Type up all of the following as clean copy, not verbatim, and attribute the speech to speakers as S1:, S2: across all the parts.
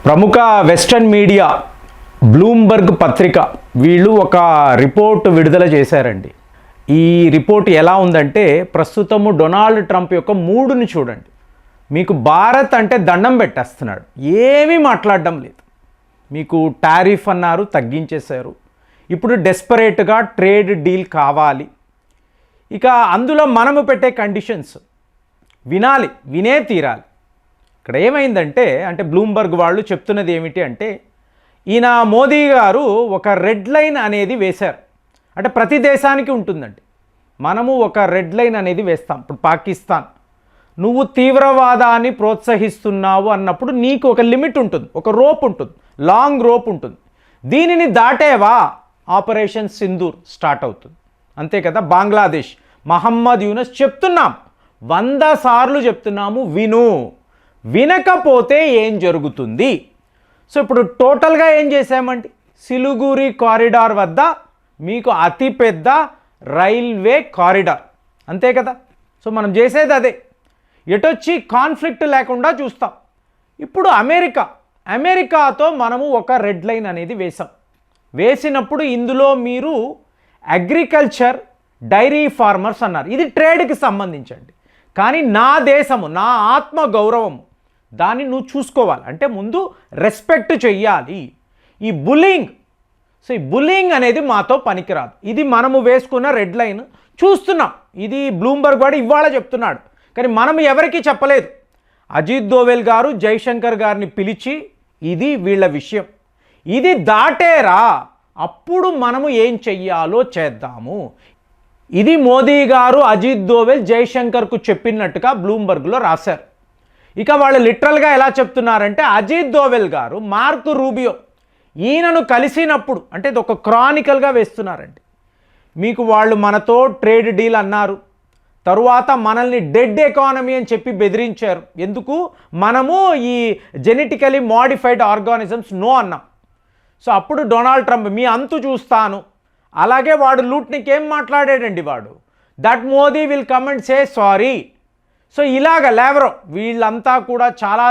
S1: ప్రముఖ western media Bloomberg పత్రిక వీళ్ళు ఒక రిపోర్ట్ విడుదల చేశారండి. ఈ రిపోర్ట్ ఎలా ఉందంటే ప్రస్తుతము డొనాల్డ్ ట్రంప్ యొక్క మూడుని చూడండి. మీకు భారత్ అంటే దండం పెట్టేస్తున్నాడు, ఏమీ మాట్లాడడం లేదు. మీకు టారిఫ్ అన్నారు, తగ్గించేశారు. ఇప్పుడు డెస్పరేట్గా ట్రేడ్ డీల్ కావాలి. ఇక అందులో మనము పెట్టే కండిషన్స్ వినాలి, వినే తీరాలి. ఇక్కడ ఏమైందంటే బ్లూంబర్గ్ వాళ్ళు చెప్తున్నది ఏమిటి అంటే ఈయన మోదీ గారు ఒక రెడ్ లైన్ అనేది వేశారు. ప్రతి దేశానికి ఉంటుందండి. మనము ఒక రెడ్ లైన్ అనేది వేస్తాం. ఇప్పుడు పాకిస్తాన్, నువ్వు తీవ్రవాదాన్ని ప్రోత్సహిస్తున్నావు అన్నప్పుడు నీకు ఒక లిమిట్ ఉంటుంది, ఒక రోప్ ఉంటుంది, లాంగ్ రోప్ ఉంటుంది. దీనిని దాటేవా ఆపరేషన్ సింధూర్ స్టార్ట్ అవుతుంది. అంతే కదా. బంగ్లాదేశ్ మహమ్మద్ యూనస్ చెప్తున్నాం, 100 సార్లు చెప్తున్నాము, వినకపోతే ఏం జరుగుతుంది. సో ఇప్పుడు టోటల్గా ఏం చేసామండి, సిలిగురి కారిడార్ వద్ద మీకు అతిపెద్ద రైల్వే కారిడార్, అంతే కదా. సో మనం చేసేది అదే, ఎటొచ్చి కాన్ఫ్లిక్ట్ లేకుండా చూస్తాం. ఇప్పుడు అమెరికాతో మనము ఒక రెడ్ లైన్ అనేది వేసినప్పుడు ఇందులో మీరు అగ్రికల్చర్, డైరీ ఫార్మర్స్ అన్నారు. ఇది ట్రేడ్కి సంబంధించండి. కానీ నా దేశము, నా ఆత్మ గౌరవము, దాన్ని నువ్వు చూసుకోవాలి. ముందు రెస్పెక్ట్ చెయ్యాలి. ఈ బుల్లింగ్, సో ఈ బుల్లింగ్ అనేది మాతో పనికిరాదు. ఇది మనము వేసుకున్న రెడ్ లైన్ చూస్తున్నాం. ఇది బ్లూంబర్గ్ వాడు ఇవాళ చెప్తున్నాడు, కానీ మనం ఎవరికీ చెప్పలేదు. అజిత్ దోవెల్ గారు జైశంకర్ గారిని పిలిచి ఇది వీళ్ళ విషయం, ఇది దాటేరా అప్పుడు మనము ఏం చెయ్యాలో చేద్దాము. ఇది మోదీ గారు అజిత్ దోవెల్ జైశంకర్కు చెప్పినట్టుగా బ్లూంబర్గ్లో రాశారు. ఇక వాళ్ళు లిటరల్గా ఎలా చెప్తున్నారంటే అజిత్ దోవెల్ గారు మార్కో రూబియో ఈయనను కలిసినప్పుడు, ఇది ఒక క్రానికల్గా వేస్తున్నారండి. మీకు వాళ్ళు మనతో ట్రేడ్ డీల్ అన్నారు, తరువాత మనల్ని డెడ్ ఎకానమీ అని చెప్పి బెదిరించారు. ఎందుకు? మనము ఈ జెనెటికలీ మోడిఫైడ్ ఆర్గానిజమ్స్ నో అన్నాం. సో అప్పుడు డొనాల్డ్ ట్రంప్ మీ అంతు చూస్తాను. అలాగే వాడు లూట్నికి ఏం మాట్లాడాడండి వాడు, that Modi will come and say sorry. So ఇలాగ లేవరో వీళ్ళంతా కూడా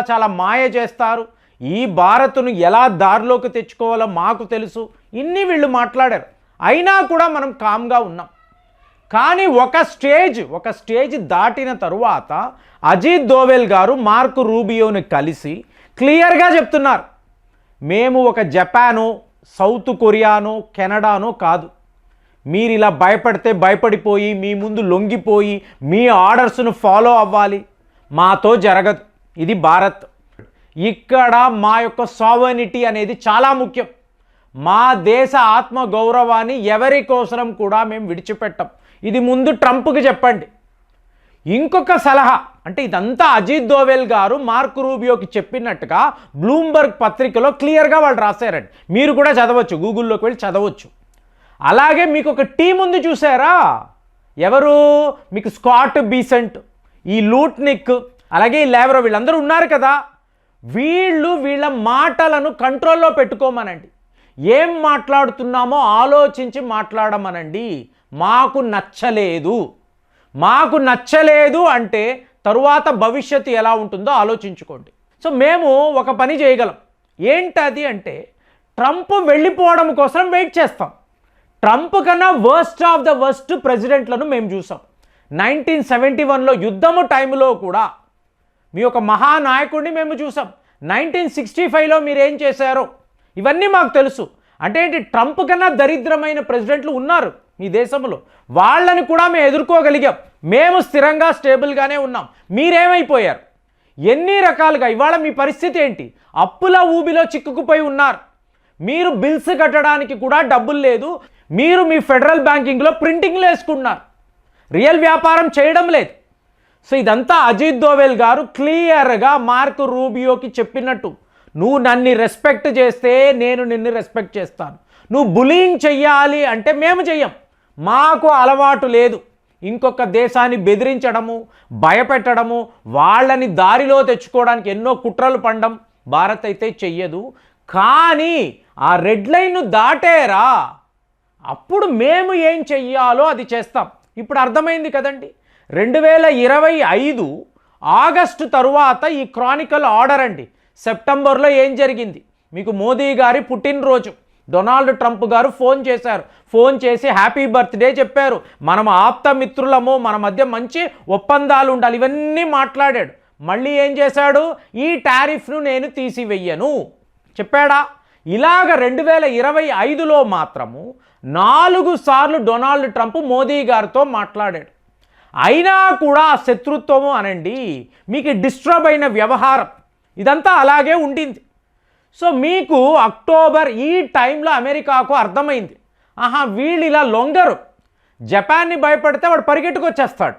S1: చాలా మాయ చేస్తారు. ఈ భారత్ను ఎలా దారిలోకి తెచ్చుకోవాలో మాకు తెలుసు, ఇన్ని వీళ్ళు మాట్లాడారు. అయినా కూడా మనం కామ్గా ఉన్నాం. కానీ ఒక స్టేజ్ దాటిన తరువాత అజిత్ దోవెల్ గారు మార్కో రూబియోని కలిసి క్లియర్గా చెప్తున్నారు, మేము ఒక జపానో, సౌత్ కొరియానో, కెనడానో కాదు. మీరు ఇలా భయపడితే భయపడిపోయి మీ ముందు లొంగిపోయి మీ ఆర్డర్స్ను ఫాలో అవ్వాలి, మాతో జరగదు. ఇది భారత్. ఇక్కడ మా యొక్క సావర్నిటీ అనేది చాలా ముఖ్యం. మా దేశ ఆత్మ గౌరవాన్ని ఎవరి కోసరం కూడా మేము విడిచిపెట్టాం. ఇది ముందు ట్రంప్కి చెప్పండి. ఇంకొక సలహా, ఇదంతా అజిత్ దోవెల్ గారు మార్కో రూబియోకి చెప్పినట్టుగా బ్లూంబర్గ్ పత్రికలో క్లియర్గా వాళ్ళు రాశారండి. మీరు కూడా చదవచ్చు, గూగుల్లోకి వెళ్ళి చదవచ్చు. అలాగే మీకు ఒక టీం ఉంది చూసారా, ఎవరు? మీకు స్కాట్ బీసెంట్, ఈ లూట్నిక్, అలాగే ఈ లేవరో, వీళ్ళందరూ ఉన్నారు కదా. వీళ్ళ మాటలను కంట్రోల్లో పెట్టుకోమనండి. ఏం మాట్లాడుతున్నామో ఆలోచించి మాట్లాడమనండి. మాకు నచ్చలేదు అంటే తరువాత భవిష్యత్తు ఎలా ఉంటుందో ఆలోచించుకోండి. సో మేము ఒక పని చేయగలం. ఏంటది అంటే ట్రంప్ వెళ్ళిపోవడం కోసం వెయిట్ చేస్తాం. ట్రంప్ కన్నా వర్స్ట్ ఆఫ్ ద వర్స్ట్ ప్రెసిడెంట్లను మేము చూసాం. 1971లో యుద్ధము టైంలో కూడా మీ యొక్క మహానాయకుడిని మేము చూసాం. 1965లో మీరేం చేశారో ఇవన్నీ మాకు తెలుసు. ట్రంప్ కన్నా దరిద్రమైన ప్రెసిడెంట్లు ఉన్నారు మీ దేశంలో, వాళ్ళని కూడా మేము ఎదుర్కోగలిగాం. మేము స్థిరంగా స్టేబుల్గానే ఉన్నాం. మీరేమైపోయారు? ఎన్ని రకాలుగా ఇవాళ మీ పరిస్థితి ఏంటి? అప్పుల ఊబిలో చిక్కుకుపోయి ఉన్నారు. మీరు బిల్స్ కట్టడానికి కూడా డబ్బులు లేదు. మీరు మీ ఫెడరల్ బ్యాంకింగ్లో ప్రింటింగ్లు వేసుకుంటున్నారు, రియల్ వ్యాపారం చేయడం లేదు. సో ఇదంతా అజిత్ దోవెల్ గారు క్లియర్గా మార్కో రూబియోకి చెప్పినట్టు, నువ్వు నన్ను రెస్పెక్ట్ చేస్తే నేను నిన్ను రెస్పెక్ట్ చేస్తాను. నువ్వు బులింగ్ చెయ్యాలి అంటే మేము చెయ్యం, మాకు అలవాటు లేదు. ఇంకొక దేశాన్ని బెదిరించడము, భయపెట్టడము, వాళ్ళని దారిలో తెచ్చుకోవడానికి ఎన్నో కుట్రలు పండం భారత్ అయితే చెయ్యదు. కానీ ఆ రెడ్ లైన్ను దాటేరా అప్పుడు మేము ఏం చెయ్యాలో అది చేస్తాం. ఇప్పుడు అర్థమైంది కదండి. 2025 ఆగస్టు తరువాత ఈ క్రానికల్ ఆర్డర్ అండి సెప్టెంబర్లో ఏం జరిగింది? మీకు మోదీ గారి పుట్టినరోజు, డొనాల్డ్ ట్రంప్ గారు ఫోన్ చేశారు. ఫోన్ చేసి హ్యాపీ బర్త్డే చెప్పారు. మనం ఆప్త మిత్రులము, మన మధ్య మంచి ఒప్పందాలు ఉండాలి, ఇవన్నీ మాట్లాడాడు. మళ్ళీ ఏం చేశాడు? ఈ టారిఫ్ను నేను తీసివేయను చెప్పాడా? ఇలాగ 2025లో మాత్రము 4 సార్లు డొనాల్డ్ ట్రంప్ మోదీ గారితో మాట్లాడాడు. అయినా కూడా ఆ శత్రుత్వము అనండి, మీకు డిస్టర్బ్ అయిన వ్యవహారం ఇదంతా అలాగే ఉండింది. సో మీకు అక్టోబర్ ఈ టైంలో అమెరికాకు అర్థమైంది, ఆహా వీళ్ళు ఇలా లొంగరు, జపాన్ని భయపడితే వాడు పరిగెట్టుకొచ్చేస్తాడు,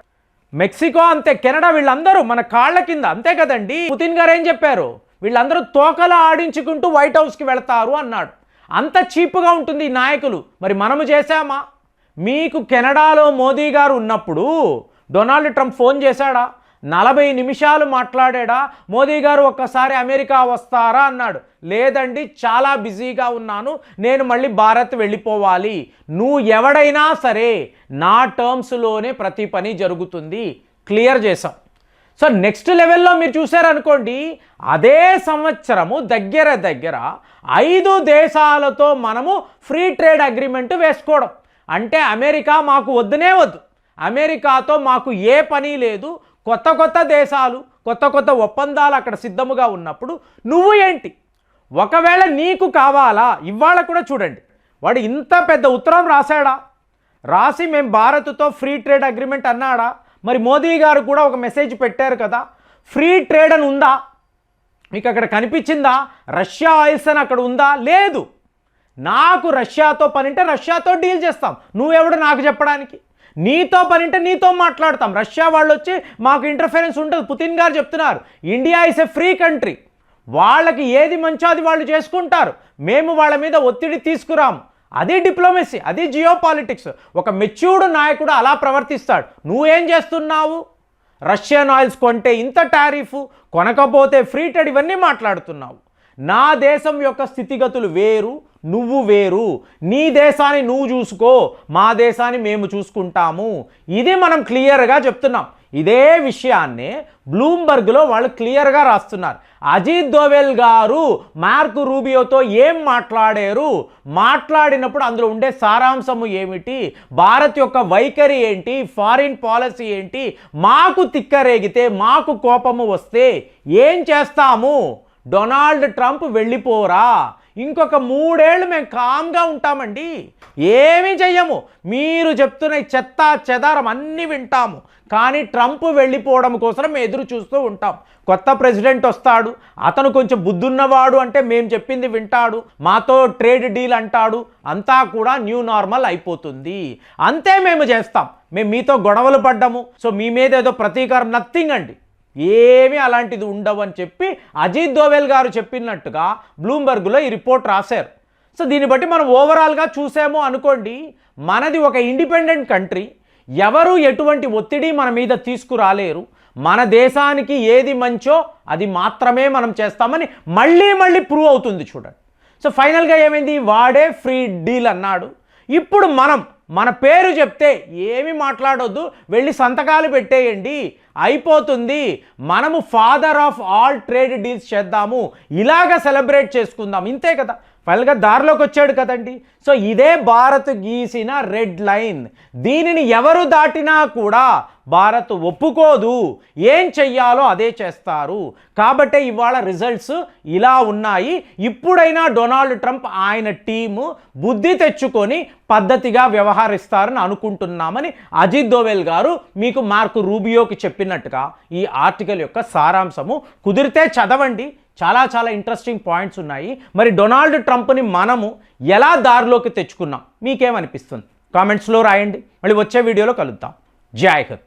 S1: మెక్సికో అంతే, కెనడా, వీళ్ళందరూ మన కాళ్ళ కింద, అంతే కదండి. పుతిన్ గారు ఏం చెప్పారు? వీళ్ళందరూ తోకలా ఆడించుకుంటూ వైట్ హౌస్కి వెళతారు అన్నాడు. అంత చీప్గా ఉంటుంది ఈ నాయకులు. మరి మనము చేశామా? మీకు కెనడాలో మోదీ గారు ఉన్నప్పుడు డొనాల్డ్ ట్రంప్ ఫోన్ చేశాడా? 40 నిమిషాలు మాట్లాడా? మోదీ గారు ఒక్కసారి అమెరికా వస్తారా అన్నాడు. లేదండి, చాలా బిజీగా ఉన్నాను, నేను మళ్ళీ భారత్ వెళ్ళిపోవాలి. నువ్వు ఎవడైనా సరే నా టర్మ్స్లోనే ప్రతి పని జరుగుతుంది, క్లియర్ చేసాం. సో నెక్స్ట్ లెవెల్లో మీరు చూసారనుకోండి, అదే సంవత్సరము దగ్గర 5 దేశాలతో మనము ఫ్రీ ట్రేడ్ అగ్రిమెంట్ వేసుకోవడం. అంటే అమెరికా మాకు వద్దునే వద్దు, అమెరికాతో మాకు ఏ పని లేదు, కొత్త దేశాలు, కొత్త ఒప్పందాలు అక్కడ సిద్ధముగా ఉన్నప్పుడు నువ్వు ఏంటి? ఒకవేళ నీకు కావాలా? ఇవాళ కూడా చూడండి, వాడు ఇంత పెద్ద ఉత్తరం రాశాడా? రాసి మేము భారత్తో ఫ్రీ ట్రేడ్ అగ్రిమెంట్ అన్నాడా? మరి మోదీ గారు కూడా ఒక మెసేజ్ పెట్టారు కదా, ఫ్రీ ట్రేడ్ అని ఉందా? మీకు అక్కడ కనిపించిందా? రష్యా ఆయిల్స్ అని అక్కడ ఉందా? లేదు. నాకు రష్యాతో పనింటే రష్యాతో డీల్ చేస్తాం, నువ్వెవడు నాకు చెప్పడానికి? నీతో పనింటే నీతో మాట్లాడతాం, రష్యా వాళ్ళు వచ్చి మాకు ఇంటర్ఫరెన్స్ ఉంటుంది. పుతిన్ గారు చెప్తున్నారు, India is a free country, వాళ్ళకి ఏది మంచో అది వాళ్ళు చేసుకుంటారు, మేము వాళ్ళ మీద ఒత్తిడి తీసుకురాము. అది డిప్లొమసీ, అది జియో పాలిటిక్స్. ఒక మెచ్యూర్డ్ నాయకుడు అలా ప్రవర్తిస్తాడు. నువ్వేం చేస్తున్నావు? రష్యన్ ఆయిల్స్ కొంటే ఇంత టారిఫ్, కొనకపోతే ఫ్రీ ట్రేడ్, ఇవన్నీ మాట్లాడుతున్నావు. నా దేశం యొక్క స్థితిగతులు వేరు, నువ్వు వేరు. నీ దేశాన్ని నువ్వు చూసుకో, మా దేశాన్ని మేము చూసుకుంటాము. ఇది మనం క్లియర్గా చెప్తున్నాం. ఇదే విషయాన్నే బ్లూంబర్గ్లో వాళ్ళు క్లియర్గా రాస్తున్నారు. అజిత్ దోవెల్ గారు మార్కో రూబియోతో ఏం మాట్లాడారు, మాట్లాడినప్పుడు అందులో ఉండే సారాంశము ఏమిటి, భారత్ యొక్క వైఖరి ఏంటి, ఫారిన్ పాలసీ ఏంటి, మాకు తిక్కరేగితే, మాకు కోపము వస్తే ఏం చేస్తాము? డొనాల్డ్ ట్రంప్ వెళ్ళిపోరా, ఇంకొక 3 ఏళ్ళు మేము కామ్గా ఉంటామండి, ఏమీ చెయ్యము, మీరు చెప్తున్న చెత్త చెదారం అన్నీ వింటాము, కానీ ట్రంప్ వెళ్ళిపోవడం కోసం మేము ఎదురు చూస్తూ ఉంటాం. కొత్త ప్రెసిడెంట్ వస్తాడు, అతను కొంచెం బుద్ధున్నవాడు అంటే మేము చెప్పింది వింటాడు, మాతో ట్రేడ్ డీల్ అంటాడు, అంతా కూడా న్యూ నార్మల్ అయిపోతుంది. అంతే మేము చేస్తాం. మేము మీతో గొడవలు పడ్డాము, సో మీ మీద ఏదో ప్రతీకారం, నథింగ్ అండి, ఏమీ అలాంటిది ఉండవు అని చెప్పి అజిత్ దోవెల్ గారు చెప్పినట్టుగా బ్లూంబర్గ్లో ఈ రిపోర్ట్ రాశారు. సో దీన్ని బట్టి మనం ఓవరాల్గా చూసాము అనుకోండి, మనది ఒక ఇండిపెండెంట్ కంట్రీ, ఎవరు ఎటువంటి ఒత్తిడి మన మీద తీసుకురాలేరు, మన దేశానికి ఏది మంచో అది మాత్రమే మనం చేస్తామని మళ్ళీ ప్రూవ్ అవుతుంది చూడండి. సో ఫైనల్గా ఏమైంది? వాడే ఫ్రీ డీల్ అన్నాడు. ఇప్పుడు మన పేరు చెప్తే ఏమీ మాట్లాడొద్దు, వెళ్ళి సంతకాలు పెట్టేయండి, అయిపోతుంది, మనము father of all trade deals చేద్దాము, ఇలాగ సెలబ్రేట్ చేసుకుందాం, ఇంతే కదా. ఫైనల్గా దారిలోకి వచ్చాడు కదండి. సో ఇదే భారత్ గీసిన రెడ్ లైన్. దీనిని ఎవరు దాటినా కూడా భారత్ ఒప్పుకోదు, ఏం చెయ్యాలో అదే చేస్తారు. కాబట్టే ఇవాళ రిజల్ట్స్ ఇలా ఉన్నాయి. ఇప్పుడైనా డొనాల్డ్ ట్రంప్ ఆయన టీము బుద్ధి తెచ్చుకొని పద్ధతిగా వ్యవహరిస్తారని అనుకుంటున్నామని అజిత్ దోవెల్ గారు మీకు మార్కో రూబియోకి చెప్పినట్టుగా ఈ ఆర్టికల్ యొక్క సారాంశము. కుదిరితే చదవండి, చాలా ఇంట్రెస్టింగ్ పాయింట్స్ ఉన్నాయి. మరి డొనాల్డ్ ట్రంప్ని మనము ఎలా దారిలోకి తెచ్చుకున్నాం, మీకేమనిపిస్తుంది? కామెంట్స్లో రాయండి. మళ్ళీ వచ్చే వీడియోలో కలుద్దాం. జై హింద్.